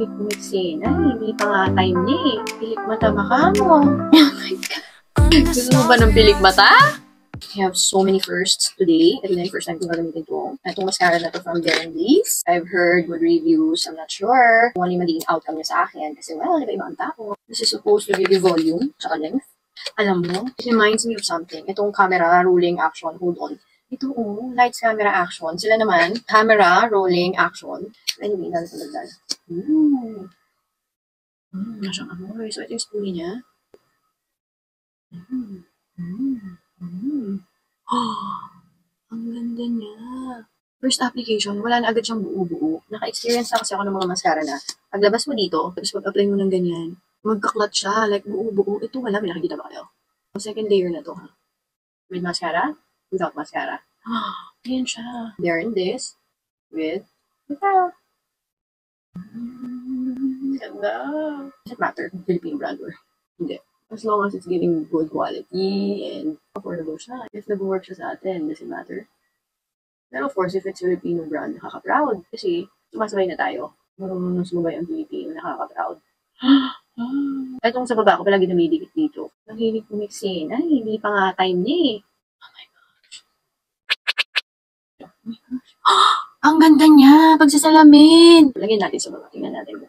Hilig kumiksin. Ay, hindi pa nga time niya eh. Pilik mata baka mo. Oh my God. Gusto mo ba ng pilik mata? I have so many firsts today. Ito na yung first time ko gagamitin ito. Itong mascara na to from Darren Bliss. I've heard good reviews. I'm not sure kung ano yung magiging outcome niya sa akin. Kasi well, iba-iba ang tao. This is supposed to give you volume, tsaka length. Alam mo, it reminds me of something. Itong camera rolling action. Hold on. Ito lights, camera, action. Sila naman, camera, rolling, action. Anyway, dal. Nasyang amoy. So, ito yung spoolie niya. Ang ganda niya. First application, wala na agad siyang buo-buo. Naka-experience na kasi ako ng mga mascara na paglabas mo dito, tapos pag-apply mo ng ganyan, magka-clutch siya, like buo-buo. Ito wala, may nakikita ba kayo? Second layer na to, ha? With mascara, without mascara. Ayan siya. Darren this, without. Ganda. Does it matter kung Filipino brand or hindi? As long as it's giving good quality and affordable siya. If nag-work siya sa atin, does it matter? Pero of course, if it's Filipino brand, nakaka-proud. Kasi sumasabay na tayo. Marunong sumabay ang Pilipino, nakaka-proud. Itong sa baba ko palagi dumidikit dito. Ang hilig kumiksin. Ay, hindi pa nga time niya eh. Oh my gosh. Ang ganda niya! Pagsasalamin! Lagyan natin sa baba. Tingnan natin mo.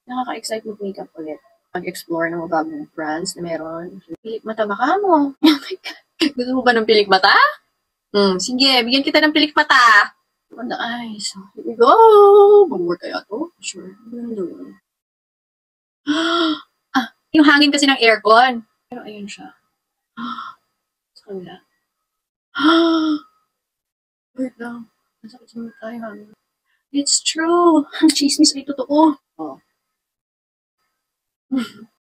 Nakaka-excite mag-makeup ulit. Mag-explore ng mga bagong brands na meron. Pilik mata baka mo. Oh my God. Gusto mo ba ng pilik mata? Sige, bigyan kita ng pilik mata. On the eyes. Here we go. Mag-work kaya to? Sure. Yung hangin kasi ng aircon. Pero ayun siya. Sa kanila. Wait lang. Masakit sa mga tayo hangin. It's true. Ang chismis ay totoo. Oh.